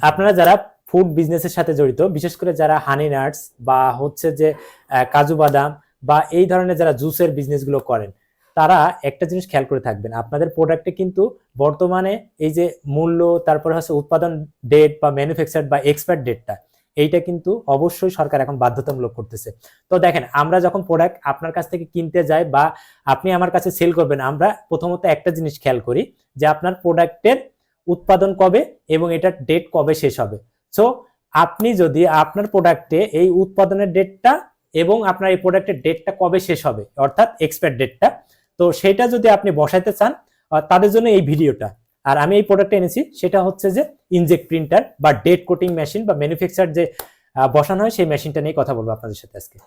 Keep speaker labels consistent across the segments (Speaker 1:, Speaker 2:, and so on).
Speaker 1: আপনারা যারা ফুড বিজনেসের সাথে জড়িত, বিশেষ করে যারা হানি নাটস বা হচ্ছে যে কাজু বাদাম বা এই ধরনের যারা জুসের বিজনেসগুলো করেন, তারা একটা জিনিস খেয়াল করে থাকবেন, আপনাদের প্রোডাক্টে কিন্তু বর্তমানে এই যে মূল্য, তারপরে হচ্ছে উৎপাদন ডেট বা ম্যানুফ্যাকচার বা এক্সপায়ার ডেটটা, এইটা কিন্তু অবশ্যই সরকার এখন বাধ্যতামূলক করতেছে। তো দেখেন, আমরা যখন প্রোডাক্ট আপনার কাছ থেকে কিনতে যাই বা আপনি আমার কাছে সেল করবেন, আমরা প্রথমত একটা জিনিস খেয়াল করি যে আপনার প্রোডাক্টের উৎপাদন কবে এবং এটার ডেট কবে শেষ হবে। সো আপনি যদি আপনার প্রোডাক্টে এই উৎপাদনের ডেটটা এবং আপনার এই প্রোডাক্টের ডেটটা কবে শেষ হবে, অর্থাৎ এক্সপায়ার ডেটটা, তো সেটা যদি আপনি বসাইতে চান, তাদের জন্য এই ভিডিওটা। আর আমি এই প্রোডাক্টটা এনেছি, সেটা হচ্ছে যে ইনজেক্ট প্রিন্টার বা ডেট কোটিং মেশিন বা ম্যানুফ্যাকচার যে বসানো হয় সেই মেশিনটা নিয়ে কথা বলবো আপনাদের সাথে আজকে।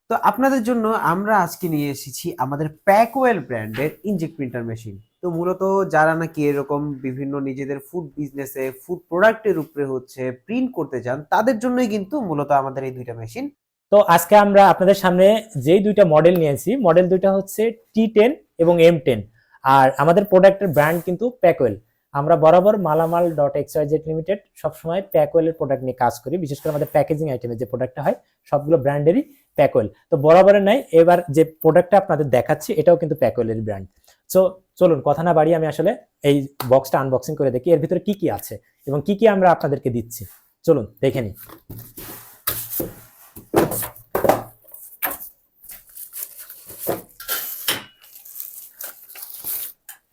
Speaker 2: তো আপনাদের জন্য আমরা আজকে নিয়ে এসেছি আমাদের প্যাকওয়েল ব্র্যান্ডের ইনজেক্ট প্রিন্টার মেশিন। তো মূলত যারা নাকি এরকম বিভিন্ন নিজেদের ফুড বিজনেসে ফুড প্রোডাক্টের উপরে হচ্ছে প্রিন্ট করতে চান, তাদের জন্যই কিন্তু মূলত আমাদের এই দুইটা মেশিন।
Speaker 1: তো আজকে আমরা আপনাদের সামনে যেই দুইটা মডেল নিয়েছি, মডেল দুইটা হচ্ছে T10 এবং M10। আর আমাদের প্রোডাক্টের ব্র্যান্ড কিন্তু প্যাকওয়েল। আমরা বরাবর মালামাল ডট এক্সওয়াইজেড লিমিটেড সবসময় প্যাকওয়েলের প্রোডাক্ট নিয়ে কাজ করি, বিশেষ করে আমাদের প্যাকেজিং আইটেমের যে প্রোডাক্টটা হয় সবগুলো ব্র্যান্ডেরই প্যাকওয়েল। তো বরাবরের নাই, এবার যে প্রোডাক্টটা আপনাদের দেখাচ্ছি এটাও কিন্তু প্যাকওয়েলের ব্র্যান্ড। সো চলুন কথা না বাড়িয়ে আমি আসলে এই বক্সটা আনবক্সিং করে দেখি এর ভিতরে কি কি আছে এবং কি কি আমরা আপনাদেরকে দিচ্ছি। চলুন দেখে নিই।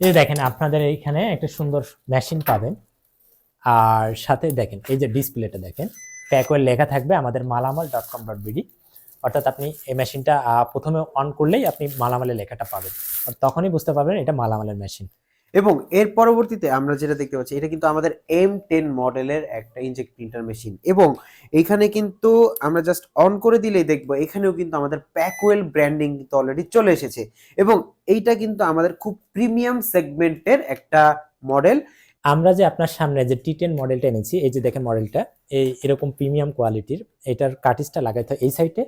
Speaker 1: এই দেখেন, আপনাদের এইখানে একটা সুন্দর মেশিন পাবেন। আর সাথে দেখেন এই যে ডিসপ্লেটা দেখেন, প্যাকওয়েল লেখা থাকবে আমাদের malamal.com.bd। অর্থাৎ আপনি এই মেশিনটা প্রথমে অন করলেই আপনি মালামালের লেখাটা পাবেন, আর তখনই বুঝতে পারবেন এটা মালামালের মেশিন।
Speaker 2: এবং এর পরবর্তীতে আমরা যেটা দেখতে পাচ্ছি, এটা কিন্তু আমাদের M10 মডেলের একটা ইনজেক্ট প্রিন্টার মেশিন। এবং এইখানে কিন্তু আমরা জাস্ট অন করে দিলেই দেখবো এখানেও কিন্তু আমাদের প্যাকওয়েল ব্র্যান্ডিং কিন্তু অলরেডি চলে এসেছে। এবং এইটা কিন্তু আমাদের খুব প্রিমিয়াম সেগমেন্টের একটা মডেল।
Speaker 1: আমরা যে আপনার সামনে যে T10 মডেলটা এনেছি, এই যে দেখেন মডেলটা এই এরকম প্রিমিয়াম কোয়ালিটির, এটার কার্টিজটা লাগাইতে হয় এই সাইডে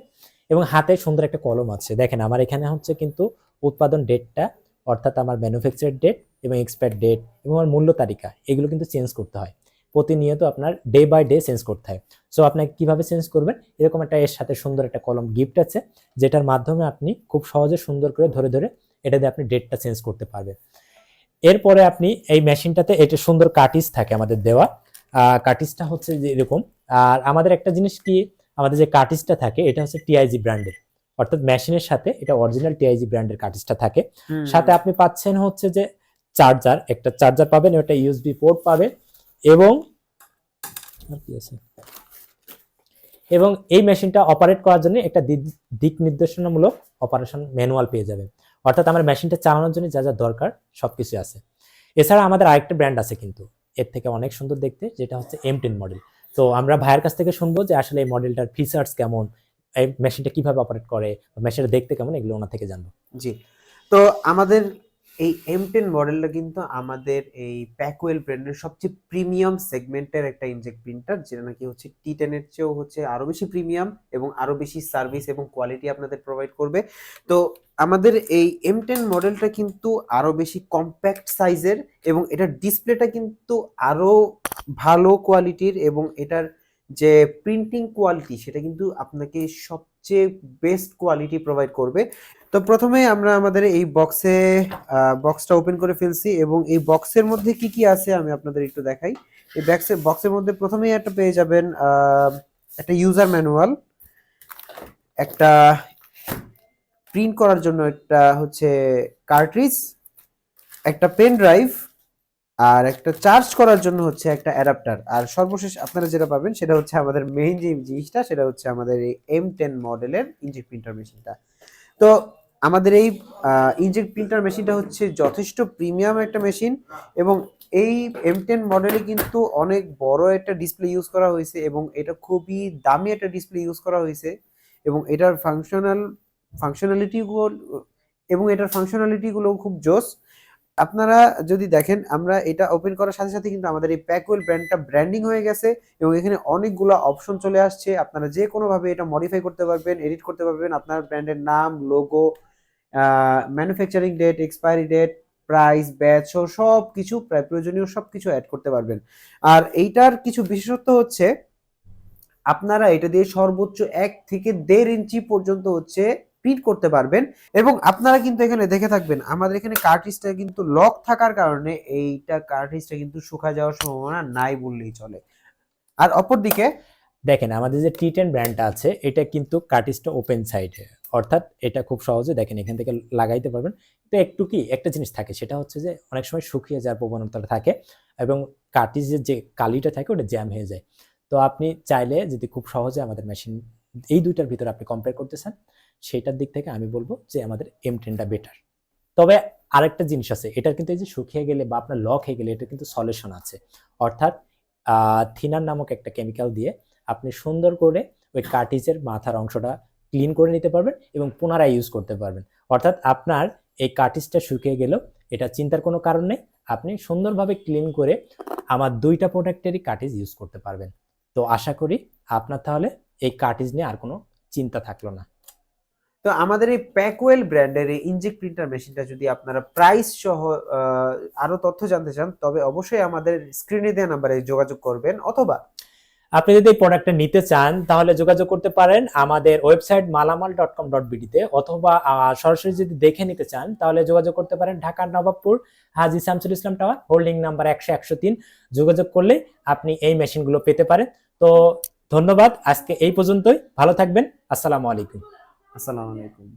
Speaker 1: এবং হাতে সুন্দর একটা কলম আছে। দেখেন আমার এখানে হচ্ছে কিন্তু উৎপাদন ডেটটা, অর্থাৎ আমার ম্যানুফ্যাকচার ডেট এবং এক্সপায়ার ডেট এবং আমার মূল্য তালিকা, এগুলো কিন্তু চেঞ্জ করতে হয় প্রতিনিয়ত, আপনার ডে বাই ডে চেঞ্জ করতে হয়। সো আপনাকে কিভাবে চেঞ্জ করবেন, এরকম একটা এর সাথে সুন্দর একটা কলম গিফট আছে, যেটার মাধ্যমে আপনি খুব সহজে সুন্দর করে ধরে ধরে এটা দিয়ে আপনি ডেটটা চেঞ্জ করতে পারবেন। এরপরে আপনি এই মেশিনটাতে এটা সুন্দর কার্টিজ থাকে আমাদের দেওয়া, কার্টিজটা হচ্ছে যে এরকম। আর আমাদের একটা জিনিস কি, আমাদের যে কার্টিজটা থাকে এটা হচ্ছে টিআইজি ব্র্যান্ডের, অর্থাৎ মেশিনের সাথে এটা অরিজিনাল টিআইজি ব্র্যান্ডের কার্টিজটা থাকে। সাথে আপনি পাচ্ছেন হচ্ছে যে চার্জার, একটা চার্জার পাবেন, একটা ইউএসবি পোর্ট পাবেন এবং এবং এই মেশিনটা অপারেট করার জন্য একটা দিক নির্দেশনামূলক অপারেশন ম্যানুয়াল পেয়ে যাবেন। অর্থাৎ আমার মেশিনটা চালানোর জন্য যা যা দরকার সবকিছু আছে। এছাড়া আমাদের আরেকটা ব্র্যান্ড আছে কিন্তু এর থেকে অনেক সুন্দর দেখতে, যেটা হচ্ছে M10 মডেল। তো আমরা ভাইয়ের কাছ থেকে শুনবো যে আসলে এই মডেলটার ফিচার্স কেমন, এই মেশিনটা কিভাবে অপারেট করে, মেশিনটা দেখতে কেমন, এগুলো ওনার থেকে জানবো।
Speaker 2: জি। তো আমাদের এই M10 মডেলটা কিন্তু আমাদের এই প্যাকওয়েল ব্র্যান্ডের সবচেয়ে প্রিমিয়াম সেগমেন্টের একটা ইনজেক্ট প্রিন্টার, যেটা নাকি হচ্ছে T10 এর চেয়েও হচ্ছে আরো বেশি প্রিমিয়াম এবং আরো বেশি সার্ভিস এবং কোয়ালিটি আপনাদের প্রোভাইড করবে। তো আমাদের এই M10 মডেলটা কিন্তু আরো বেশি কম্প্যাক্ট সাইজের এবং এটার ডিসপ্লেটা কিন্তু আরো ভালো কোয়ালিটির এবং এটার যে প্রিন্টিং কোয়ালিটি সেটা কিন্তু আপনাকে সবচেয়ে বেস্ট কোয়ালিটি প্রোভাইড করবে। তো প্রথমে আমরা আমাদের এই বক্সটা ওপেন করে ফেলছি এবং এই বক্সের মধ্যে কি কি আছে আমি আপনাদের একটু দেখাই। এই বক্সের মধ্যে প্রথমেই একটা পেয়ে যাবেন একটা ইউজার ম্যানুয়াল, একটা প্রিন্ট করার জন্য একটা হচ্ছে কার্ট্রিজ, একটা পেন ড্রাইভ, আর একটা চার্জ করার জন্য হচ্ছে একটা অ্যাডাপ্টার। আর সর্বশেষ আপনারা যেটা পাবেন সেটা হচ্ছে আমাদের মেইন যে জিনিসটা, সেটা হচ্ছে আমাদের এই M10 মডেলের ইনজেক্ট প্রিন্টার মেশিনটা। তো আমাদের এই ইনজেক্ট প্রিন্টার মেশিনটা হচ্ছে যথেষ্ট প্রিমিয়াম একটা মেশিন এবং এই M10 মডেলে কিন্তু অনেক বড় একটা ডিসপ্লে ইউজ করা হয়েছে এবং এটা খুবই দামি একটা ডিসপ্লে ইউজ করা হয়েছে এবং এটার ফাংশনালিটিগুলো খুব জোস। আপনারা যদি দেখেন, আমরা এটা ওপেন করার সাথে সাথে কিন্তু আমাদের এই প্যাকওয়েল ব্র্যান্ডটা ব্র্যান্ডিং হয়ে গেছে এবং এখানে অনেকগুলো অপশন চলে আসছে। আপনারা যে কোনো ভাবে এটা মডিফাই করতে পারবেন, এডিট করতে পারবেন আপনার ব্র্যান্ডের নাম, logo, manufacturing date, expiry date, price, batch সব কিছু, প্রায় প্রয়োজনীয় সবকিছু অ্যাড করতে পারবেন। আর এইটার কিছু বিশেষত্ব হচ্ছে আপনারা এটা দিয়ে সর্বোচ্চ 1 থেকে 1.5 ইঞ্চি পর্যন্ত হচ্ছে প্রিন্ট করতে পারবেন। এবং আপনারা কিন্তু এখানে দেখে থাকবেন আমাদের এখানে কার্ট্রিজটা কিন্তু লক থাকার কারণে এইটা কার্ট্রিজটা কিন্তু শুকায় যাওয়ার সম্ভাবনা নাই বললেই চলে। আর অপরদিকে
Speaker 1: দেখেন আমাদের যে টি10 ব্র্যান্ডটা আছে এটা কিন্তু কার্টিজটা ওপেন সাইডে, অর্থাৎ এটা খুব সহজে দেখেন এখান থেকে লাগাইতে পারবেন। তো একটু কি একটা জিনিস থাকে সেটা হচ্ছে যে অনেক সময় শুকিয়ে যাওয়ার প্রবণতা থাকে এবং কার্টিজের যে কালিটা থাকে ওটা জ্যাম হয়ে যায়। তো আপনি চাইলে যদি খুব সহজে আমাদের মেশিন এই দুইটার ভিতরে আপনি কম্পেয়ার করতে চান, সেটার দিক থেকে আমি বলবো যে আমাদের M10টা বেটার। তবে আরেকটা জিনিস আছে, এটার কিন্তু এই যে শুকিয়ে গেলে বা আপনার লক হয়ে গেলে এটা কিন্তু সলিউশন আছে, অর্থাৎ থিনার নামক একটা কেমিক্যাল দিয়ে আপনি সুন্দর করে ওই কার্টিজের মাথার অংশটা ক্লিন করে নিতে পারবেন এবং পুনরায় ইউজ করতে পারবেন। অর্থাৎ আপনার এই কার্টিজটা শুকিয়ে গেলেও এটা চিন্তার কোনো কারণ নেই, আপনি সুন্দরভাবে ক্লিন করে আমার দুইটা প্রোডাক্টেরই কার্টিজ ইউজ করতে পারবেন। তো আশা করি আপনার তাহলে এই কার্টিজ নিয়ে আর কোনো চিন্তা থাকলো না।
Speaker 2: তো আমাদের এই প্যাকওয়েল ব্র্যান্ডের এই ইনজেক্ট প্রিন্টার মেশিনটা যদি আপনারা প্রাইস সহ আরো তথ্য জানতে চান তবে অবশ্যই আমাদের স্ক্রিনে দেওয়া নাম্বারে যোগাযোগ করবেন, অথবা
Speaker 1: আপনি যদি এই প্রোডাক্টটা নিতে চান তাহলে যোগাযোগ করতে পারেন আমাদের ওয়েবসাইট malamal.com.bd তে, অথবা সরাসরি যদি দেখে নিতে চান তাহলে যোগাযোগ করতে পারেন ঢাকার নবাবপুর হাজী Shamsul Islam tower, holding number 100-103। যোগাযোগ করলে আপনি এই মেশিনগুলো পেতে পারেন। তো ধন্যবাদ, আজকে এই পর্যন্তই, ভালো থাকবেন, আসসালামু আলাইকুম।
Speaker 2: আসসালামু আলাইকুম।